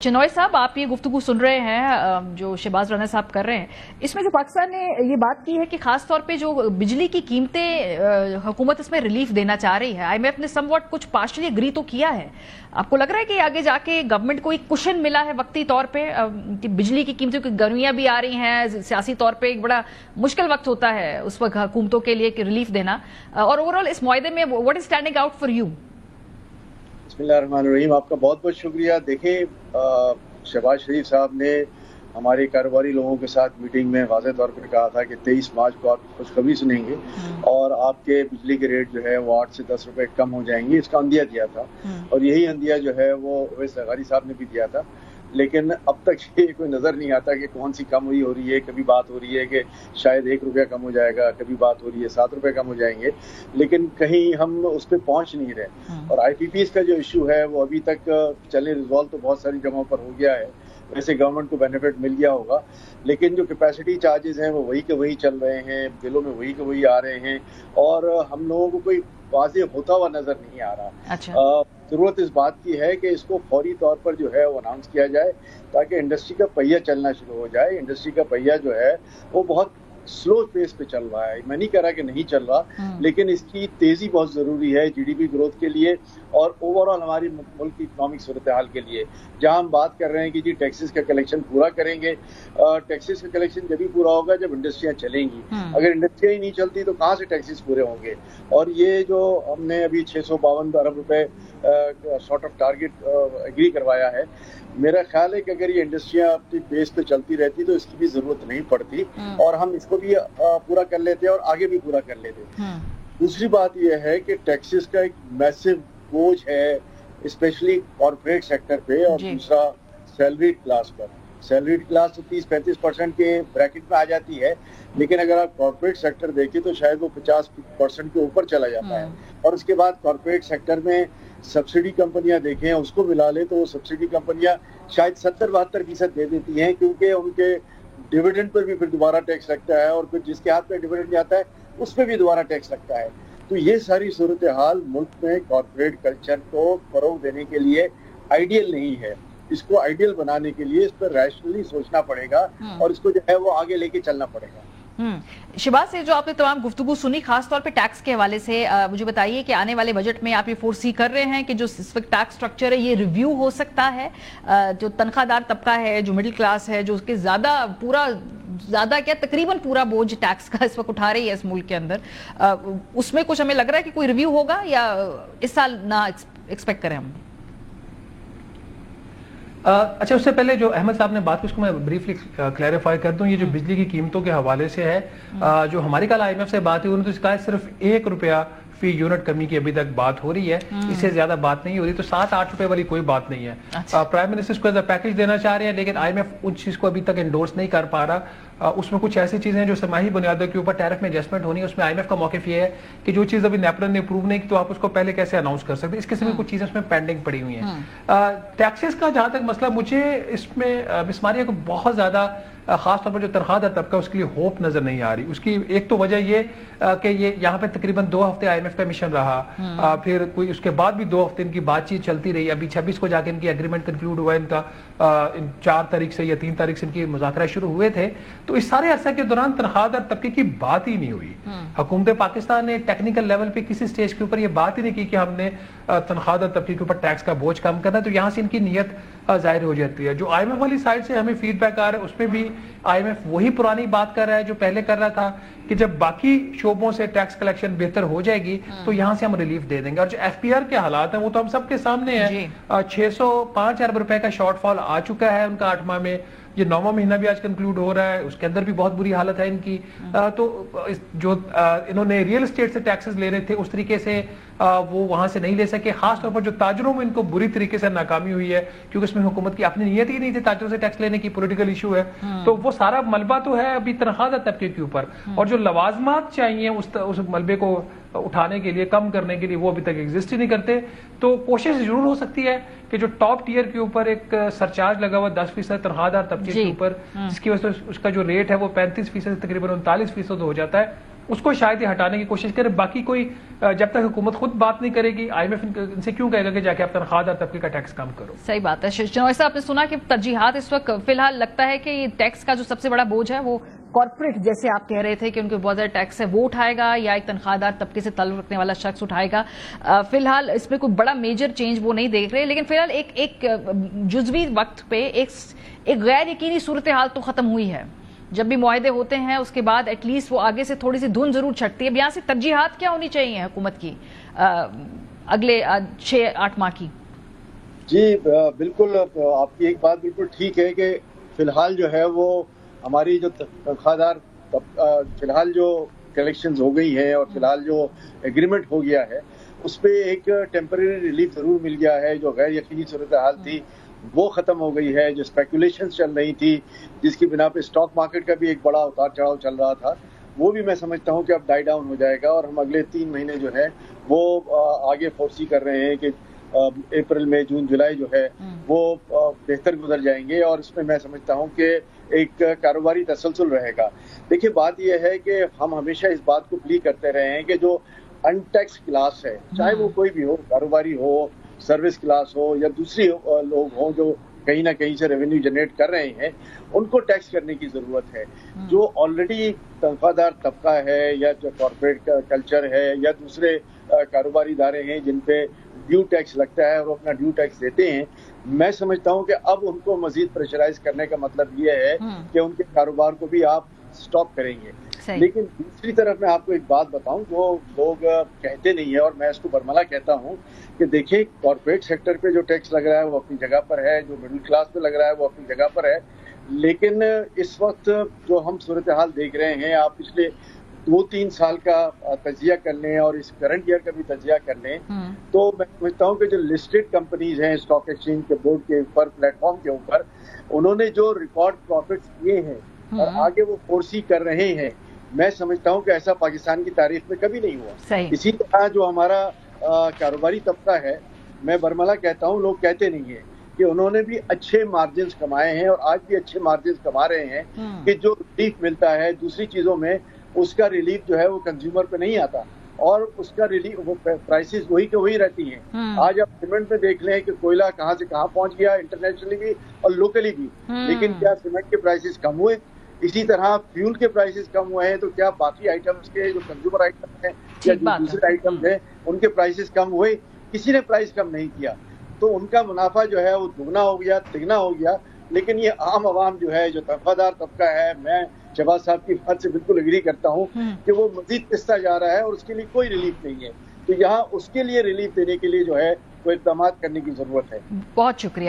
चिनॉय साहब, आप ये गुफ्तगू सुन रहे हैं जो शहबाज राना साहब कर रहे हैं, इसमें जो पाकिस्तान ने ये बात की है कि खास तौर पे जो बिजली की कीमतें हुकूमत इसमें रिलीफ देना चाह रही है। IMF ने समवॉट कुछ पार्शली एग्री तो किया है। आपको लग रहा है कि आगे जाके गवर्नमेंट को एक कुशन मिला है वक्ती तौर पे कि बिजली की कीमतों की गर्मियां भी आ रही हैं, सियासी तौर पर एक बड़ा मुश्किल वक्त होता है उस वक्त हुकूमतों के लिए कि रिलीफ देना, और ओवरऑल इस मुआहदे में what is standing out for you? बिस्मिल्लाहिर्रहमानिर्रहीम। आपका बहुत बहुत शुक्रिया। देखें, शहबाज शरीफ साहब ने हमारे कारोबारी लोगों के साथ मीटिंग में वाज़ेह तौर पर कहा था कि 23 मार्च को आप खुशखबरी सुनेंगे और आपके बिजली के रेट जो है वो 8 से 10 रुपए कम हो जाएंगे। इसका अंदिया दिया था और यही अंदिया जो है वो ओवैस ज़रदारी साहब ने भी दिया था, लेकिन अब तक ये कोई नज़र नहीं आता कि कौन सी कम हुई हो रही है। कभी बात हो रही है कि शायद 1 रुपया कम हो जाएगा, कभी बात हो रही है 7 रुपये कम हो जाएंगे, लेकिन कहीं हम उस पर पहुंच नहीं रहे। और IPPs का जो इशू है वो अभी तक चले, रिजॉल्व तो बहुत सारी जगहों पर हो गया है, वैसे गवर्नमेंट को बेनिफिट मिल गया होगा, लेकिन जो कैपेसिटी चार्जेस हैं वो वही के वही चल रहे हैं, बिलों में वही के वही आ रहे हैं और हम लोगों को कोई वाज़ेह होता हुआ नजर नहीं आ रहा। अच्छा। जरूरत इस बात की है कि इसको फौरी तौर पर जो है वो अनाउंस किया जाए ताकि इंडस्ट्री का पहिया चलना शुरू हो जाए। इंडस्ट्री का पहिया जो है वो बहुत स्लो पेस पे चल रहा है, मैं नहीं कह रहा कि नहीं चल रहा, लेकिन इसकी तेजी बहुत जरूरी है GDP ग्रोथ के लिए और ओवरऑल हमारी मुल्क की इकोनॉमिक सूरत हाल के लिए। जहां हम बात कर रहे हैं कि जी टैक्सेस का कलेक्शन पूरा करेंगे, टैक्सेस का कलेक्शन जब भी पूरा होगा जब इंडस्ट्रियां चलेंगी। अगर इंडस्ट्रियां ही नहीं चलती तो कहाँ से टैक्सेस पूरे होंगे? और ये जो हमने अभी 652 अरब रुपए शॉर्ट ऑफ टारगेट एग्री करवाया है, मेरा ख्याल है कि अगर ये इंडस्ट्रियां अपनी बेस पे चलती रहती तो इसकी भी जरूरत नहीं पड़ती और हम इसको भी पूरा कर लेते और आगे भी पूरा कर लेते। दूसरी बात यह है कि टैक्सेस का एक मैसिव बोझ है स्पेशली कॉर्पोरेट सेक्टर पे और दूसरा सैलरीड क्लास पर। सैलरीड क्लास तो 30-35% के ब्रैकेट में आ जाती है, लेकिन अगर आप कॉर्पोरेट सेक्टर देखें तो शायद वो 50% के ऊपर चला जाता है। और उसके बाद कॉर्पोरेट सेक्टर में सब्सिडी कंपनियां देखें, उसको मिला ले तो वो सब्सिडी कंपनियां शायद 70-72% दे देती हैं, क्योंकि उनके डिविडेंड पर भी फिर दोबारा टैक्स लगता है और फिर जिसके हाथ में डिविडेंड जाता है उस पर भी दोबारा टैक्स लगता है। तो ये सारी सूरत हाल मुल्क में कॉर्पोरेट कल्चर को फरोग देने के लिए आइडियल नहीं है। इसको आइडियल बनाने के लिए इस पर रैशनली सोचना पड़ेगा और इसको जो है वो आगे लेके चलना पड़ेगा। शहबाज से जो आपने तमाम गुफ्तगू सुनी खास तौर पे टैक्स के हवाले से, मुझे बताइए कि आने वाले बजट में आप ये फोर्सी कर रहे हैं कि जो इस वक्त टैक्स स्ट्रक्चर है ये रिव्यू हो सकता है? जो तनख्वाहदार तबका है, जो मिडिल क्लास है, जो उसके ज्यादा क्या तकरीबन पूरा बोझ टैक्स का इस वक्त उठा रही है इस मुल्क के अंदर, उसमें कुछ हमें लग रहा है कि कोई रिव्यू होगा या इस साल ना एक्सपेक्ट करें हम? अच्छा, उससे पहले जो अहमद साहब ने बात की उसको मैं ब्रीफली क्लैरिफाई कर दूं। ये जो बिजली की कीमतों के हवाले से है, जो हमारी कल IMF से बात हुई उन्होंने तो इसका सिर्फ 1 रुपया फी यूनिट कमी की अभी तक बात हो रही है, इससे ज्यादा बात नहीं हो रही। तो 7-8 रुपए वाली कोई बात नहीं है। प्राइम मिनिस्टर इसको एज अ पैकेज देना चाह रहे हैं, लेकिन IMF उस चीज को अभी तक एंडोर्स नहीं कर पा रहा। उसमें कुछ ऐसी चीजें हैं जो सरमाही बुनियादों के ऊपर टैरिफ में एडजस्टमेंट होनी है। उसमें IMF का मौक़िफ़ ये है कि जो चीज अभी नेपलन ने अप्रूव नहीं की तो आप उसको पहले कैसे अनाउंस कर सकते हैं। इस किस्म की कुछ चीजें उसमें पेंडिंग पड़ी हुई हैं। टैक्सेस का जहां तक मसला, मुझे इसमें बिस्मारिया को बहुत ज्यादा खास तौर पर जो तनख्वाहदार तबका उसके लिए होप नजर नहीं आ रही। उसकी एक तो वजह ये कि ये यहाँ पे तकरीबन 2 हफ्ते IMF का मिशन रहा, फिर कोई उसके बाद भी 2 हफ्ते इनकी बातचीत चलती रही। अभी 26 को जाके इनकी एग्रीमेंट कंक्लूड हुआ इनका, 4 तारीख से या 3 तारीख से इनकी मुज़ाकरा शुरू हुए थे। तो इस सारे अरसे के दौरान तनख्वाहदार तबके की बात ही नहीं हुई। हुकूमत पाकिस्तान ने टेक्निकल लेवल पे किसी स्टेज के ऊपर ये बात ही नहीं की कि हमने तनख्वाहदार तबके के ऊपर टैक्स का बोझ कम करना है। तो यहाँ से इनकी नीयत जाहिर हो जाती है। जो IMF वाली साइड से हमें फीडबैक आ रहा है उसमें भी IMF वही पुरानी बात कर रहा है जो पहले कर रहा था कि जब बाकी शोबों से टैक्स कलेक्शन बेहतर हो जाएगी तो यहाँ से हम रिलीफ दे देंगे। और जो FPR के हालात हैं वो तो हम सबके सामने है। 605 अरब रुपए का शॉर्टफॉल आ चुका है उनका 8 माह में। ये 9वां महीना भी आज कंक्लूड हो रहा है, उसके अंदर भी बहुत बुरी हालत है इनकी। तो जो इन्होंने रियल एस्टेट से टैक्सेस ले रहे थे उस तरीके से वो वहां से नहीं ले सके। खास तौर पर जो ताजरों में इनको बुरी तरीके से नाकामी हुई है, क्योंकि इसमें हुकूमत की अपनी नीयत ही नहीं थी ताजरों से टैक्स लेने की, पॉलिटिकल इशू है। तो वो सारा मलबा तो है अभी तनख्वाहदार तबके के ऊपर, और जो लवाजमात चाहिए उस मलबे को उठाने के लिए, कम करने के लिए, वो अभी तक एग्जिस्ट ही नहीं करते। तो कोशिश जरूर हो सकती है कि जो टॉप टीयर के ऊपर एक सरचार्ज लगा हुआ 10% तनख्वाहदार तबके के ऊपर, जिसकी वजह से उसका जो रेट है वो 35% तकरीबन 39% हो जाता है, उसको शायद ये हटाने की कोशिश करे। बाकी कोई जब तक हुकूमत खुद बात नहीं करेगी, IMF इनसे क्यों कहेगा कि जाके आप तनख्वाहदार तबके का टैक्स कम करो। सही बात है। जैसा आपने सुना कि तरजीहात इस वक्त फिलहाल लगता है कि टैक्स का जो सबसे बड़ा बोझ है वो कॉर्पोरेट, जैसे आप कह रहे थे कि उनके बहुत ज्यादा टैक्स है, वो उठाएगा या एक तनख्वाहदार तबके से ताल्लुक रखने वाला शख्स उठाएगा। फिलहाल इसमें कोई बड़ा मेजर चेंज वो नहीं देख रहे, लेकिन फिलहाल एक जुज़वी वक्त पे एक गैर यकीनी सूरत हाल तो खत्म हुई है। जब भी मुआहदे होते हैं उसके बाद एटलीस्ट वो आगे से थोड़ी सी धुन जरूर छटती है। यहाँ से तरजीहात क्या होनी चाहिए हुकूमत की अगले 6-8 माह की? जी बिल्कुल, आपकी एक बात बिल्कुल ठीक है कि फिलहाल जो है वो हमारी जो तनख्वाहदार फिलहाल जो कलेक्शंस हो गई है और फिलहाल जो एग्रीमेंट हो गया है उस पर एक टेम्परेरी रिलीफ जरूर मिल गया है। जो गैर यकीनी सूरत हाल थी वो खत्म हो गई है। जो स्पेकुलेशंस चल रही थी जिसकी बिना पे स्टॉक मार्केट का भी एक बड़ा उतार चढ़ाव चल रहा था, वो भी मैं समझता हूँ कि अब डाई डाउन हो जाएगा और हम अगले 3 महीने जो है वो आगे फोर्सी कर रहे हैं कि अप्रैल मई जून जुलाई जो है वो बेहतर गुजर जाएंगे और इसमें मैं समझता हूँ कि एक कारोबारी तसलसल रहेगा। देखिए बात यह है कि हम हमेशा इस बात को प्ली करते रहे हैं कि जो अनटैक्स क्लास है, चाहे वो कोई भी हो, कारोबारी हो, सर्विस क्लास हो या दूसरी लोग हों जो कहीं ना कहीं से रेवेन्यू जनरेट कर रहे हैं, उनको टैक्स करने की जरूरत है। जो ऑलरेडी तनख्वाहदार तबका है या जो कॉर्पोरेट कल्चर है या दूसरे कारोबारी इदारे हैं जिन पे ड्यू टैक्स लगता है और वो अपना ड्यू टैक्स देते हैं, मैं समझता हूं कि अब उनको मजीद प्रेशराइज करने का मतलब ये है कि उनके कारोबार को भी आप स्टॉप करेंगे। लेकिन दूसरी तरफ मैं आपको एक बात बताऊं जो लोग कहते नहीं है और मैं इसको बरमला कहता हूं कि देखिए कॉर्पोरेट सेक्टर पे जो टैक्स लग रहा है वो अपनी जगह पर है, जो मिडिल क्लास पे लग रहा है वो अपनी जगह पर है, लेकिन इस वक्त जो हम सूरत हाल देख रहे हैं, आप पिछले 2-3 साल का तजिया कर लें और इस करंट ईयर का भी तजिया कर लें तो मैं समझता हूँ कि जो लिस्टेड कंपनीज हैं स्टॉक एक्सचेंज के बोर्ड के ऊपर, प्लेटफॉर्म के ऊपर, उन्होंने जो रिकॉर्ड प्रॉफिट्स किए हैं और आगे वो फोर्सी कर रहे हैं, मैं समझता हूं कि ऐसा पाकिस्तान की तारीख में कभी नहीं हुआ। इसी तरह जो हमारा कारोबारी तबका है, मैं बरमला कहता हूं, लोग कहते नहीं है कि उन्होंने भी अच्छे मार्जिन्स कमाए हैं और आज भी अच्छे मार्जिन्स कमा रहे हैं कि जो रिलीफ मिलता है दूसरी चीजों में, उसका रिलीफ जो है वो कंज्यूमर पे नहीं आता और उसका रिलीफ वो प्राइसेस वही के वही रहती हैं। आज आप सीमेंट में देख लें कि कोयला कहाँ से कहाँ पहुंच गया, इंटरनेशनली भी और लोकली भी, लेकिन क्या सीमेंट के प्राइसेस कम हुए? इसी तरह फ्यूल के प्राइसेस कम हुए हैं, तो क्या बाकी आइटम्स के जो कंज्यूमर आइटम्स हैं या जो दूसरे आइटम्स हैं उनके प्राइसेस कम हुए? किसी ने प्राइस कम नहीं किया, तो उनका मुनाफा जो है वो दुगना हो गया, तिगना हो गया। लेकिन ये आम आवाम जो है, जो तनख्वाहदार तबका है, मैं शहबाज साहब की बात से बिल्कुल एग्री करता हूँ कि वो मजीद पिसता जा रहा है और उसके लिए कोई रिलीफ नहीं है। तो यहाँ उसके लिए रिलीफ देने के लिए जो है वो इक़दाम करने की जरूरत है। बहुत शुक्रिया।